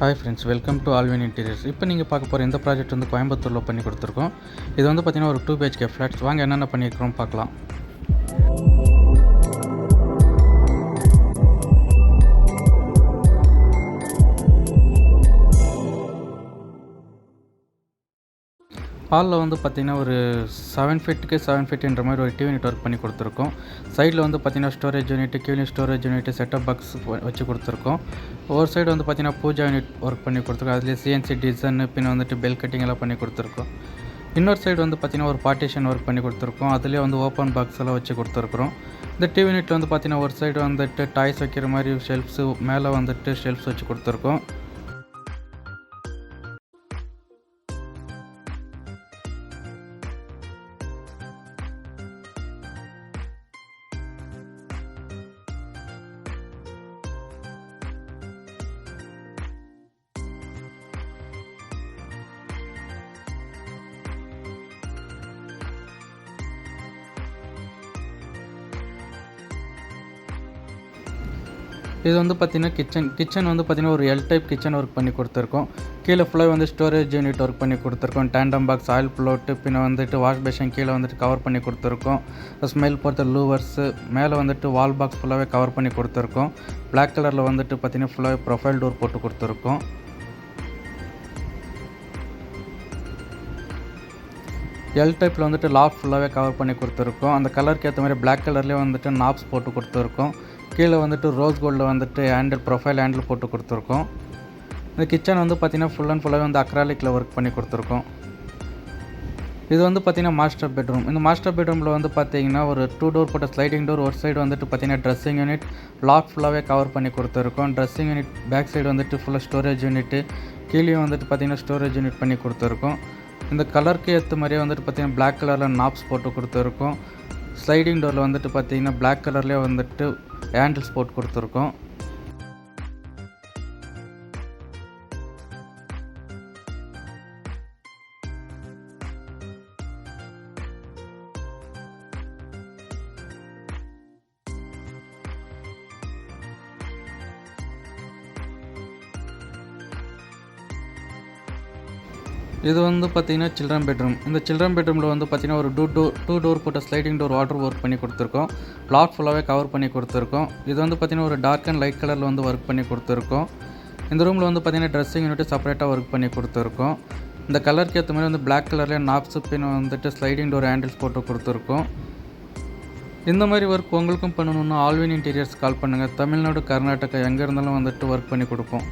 Hi friends, welcome to Alvin interiors. இப்போ நீங்கள் பார்க்க போகிற இந்த ப்ராஜெக்ட் வந்து கோயம்புத்தூரில் பண்ணி கொடுத்துருக்கோம். இது வந்து பார்த்திங்கன்னா ஒரு 2 BHK ஃப்ளாட்ஸ். வாங்க என்னென்ன பண்ணியிருக்கிறோம் பார்க்கலாம். ஹாலில் வந்து பார்த்திங்கன்னா ஒரு 7 ஃபீட்டுக்கு 7 ஃபீட்டுன்ற மாதிரி ஒரு டிவி யூனிட் ஒர்க் பண்ணி கொடுத்துருக்கோம். சைடில் வந்து பார்த்திங்கன்னா ஸ்டோரேஜ் யூனிட், கீழே ஸ்டோரேஜ் யூனிட், செட்டப் பாக்ஸ் வச்சு கொடுத்துருக்கோம். ஒரு சைடு வந்து பார்த்திங்கன்னா பூஜா யூனிட் ஒர்க் பண்ணி கொடுத்துருக்கோம். அதுலேயே CNC டிசைன், பின் வந்துட்டு பெல் கட்டிங் எல்லாம் பண்ணி கொடுத்துருக்கோம். இன்னொரு சைடு வந்து பார்த்திங்கன்னா ஒரு பார்ட்டிஷன் ஒர்க் பண்ணி கொடுத்துருக்கோம். அதுலேயே வந்து ஓப்பன் பாக்ஸ் எல்லாம் வச்சு கொடுத்துருக்குறோம். இந்த டிவி யூனிட்டில் வந்து பார்த்திங்கன்னா ஒரு சைடு வந்துட்டு டாய்ஸ் வைக்கிற மாதிரி ஷெல்ஃப்ஸு, மேலே வந்துட்டு ஷெல்ஃப்ஸ் வச்சு கொடுத்துருக்கோம். இது வந்து பார்த்திங்கன்னா கிச்சன் வந்து பார்த்திங்கன்னா ஒரு எல் டைப் கிச்சன் ஒர்க் பண்ணி கொடுத்துருக்கோம். கீழே ஃபுல்லாக வந்து ஸ்டோரேஜ் யூனிட் ஒர்க் பண்ணி கொடுத்துருக்கோம். டேண்டம் பாக்ஸ், ஆயில் ப்ளோட்டு, பின்ன வந்துட்டு வாஷ் பேஷன் கீழே வந்துட்டு கவர் பண்ணி கொடுத்துருக்கோம். ஸ்மெல் பொறுத்த லூவர்ஸு, மேலே வந்துட்டு வால் பாக்ஸ் ஃபுல்லாகவே கவர் பண்ணி கொடுத்துருக்கோம். பிளாக் கலரில் வந்துட்டு பார்த்திங்கன்னா ஃபுல்லாகவே ப்ரொஃபைல் டோர் போட்டு கொடுத்துருக்கோம். எல் டைப்பில் வந்துட்டு லாக் ஃபுல்லாகவே கவர் பண்ணி கொடுத்துருக்கோம். அந்த கலருக்கு ஏற்ற மாதிரி பிளாக் கலர்லேயே வந்துட்டு நாப்ஸ் போட்டு கொடுத்துருக்கோம். கீழே வந்துட்டு ரோஸ் கோல்டில் வந்துட்டு ஹேண்டில், ப்ரொஃபைல் ஹேண்டில் போட்டு கொடுத்துருக்கோம். இந்த கிச்சன் வந்து பார்த்திங்கன்னா ஃபுல் அண்ட் ஃபுல்லாகவே வந்து அக்ராலிக்கில் ஒர்க் பண்ணி கொடுத்துருக்கோம். இது வந்து பார்த்திங்கன்னா மாஸ்டர் பெட்ரூம். இந்த மாஸ்டர் பெட்ரூமில் வந்து பார்த்திங்கன்னா ஒரு 2 டோர் போட்ட ஸ்லைடிங் டோர். ஒரு சைடு வந்துட்டு பார்த்திங்கன்னா ட்ரெஸ்ஸிங் யூனிட், லாக் ஃபுல்லாகவே கவர் பண்ணி கொடுத்துருக்கோம். ட்ரெஸ்ஸிங் யூனிட் பேக் சைடு வந்துட்டு ஃபுல்லாக ஸ்டோரேஜ் யூனிட்டு, கீழே வந்துட்டு பார்த்திங்கன்னா ஸ்டோரேஜ் யூனிட் பண்ணி கொடுத்துருக்கோம். இந்த கலருக்கு ஏற்ற மாதிரியே வந்துட்டு பார்த்திங்கன்னா பிளாக் கலரில் நாப்ஸ் போட்டு கொடுத்துருக்கோம். ஸ்லைடிங் டோரில் வந்துட்டு பார்த்திங்கன்னா பிளாக் கலர்லேயே வந்துட்டு ஹேண்டில்ஸ் போட்டு கொடுத்துருக்கோம். இது வந்து பார்த்திங்கன்னா சில்ட்ரன் பெட்ரூம். இந்த சில்ட்ரன் பெட்ரூமில் வந்து பார்த்திங்கன்னா ஒரு 2 டோர் போட்ட ஸ்லைடிங் டோர் வாட்டர் ஒர்க் பண்ணி கொடுத்துருக்கோம். லாக் ஃபுல்லாகவே கவர் பண்ணி கொடுத்துருக்கோம். இது வந்து பார்த்திங்கன்னா ஒரு டார்க் அண்ட் லைட் கலரில் வந்து ஒர்க் பண்ணி கொடுத்துருக்கோம். இந்த ரூமில் வந்து பார்த்திங்கன்னா ட்ரெஸ்ஸிங் யூனிட் செப்பரேட்டாக ஒர்க் பண்ணி கொடுத்துருக்கோம். இந்த கலருக்கு ஏற்ற மாதிரி வந்து பிளாக் கலர்லேயே நாப்ஸு, பின் வந்துட்டு ஸ்லைடிங் டோர் ஹேண்டில்ஸ் போட்டு கொடுத்துருக்கோம். இந்த மாதிரி ஒர்க் உங்களுக்கும் பண்ணணுன்னா ஆல்வின் இன்டீரியர்ஸ் கால் பண்ணுங்கள். தமிழ்நாடு, கர்நாடகா எங்கே இருந்தாலும் வந்துட்டு ஒர்க் பண்ணி கொடுப்போம்.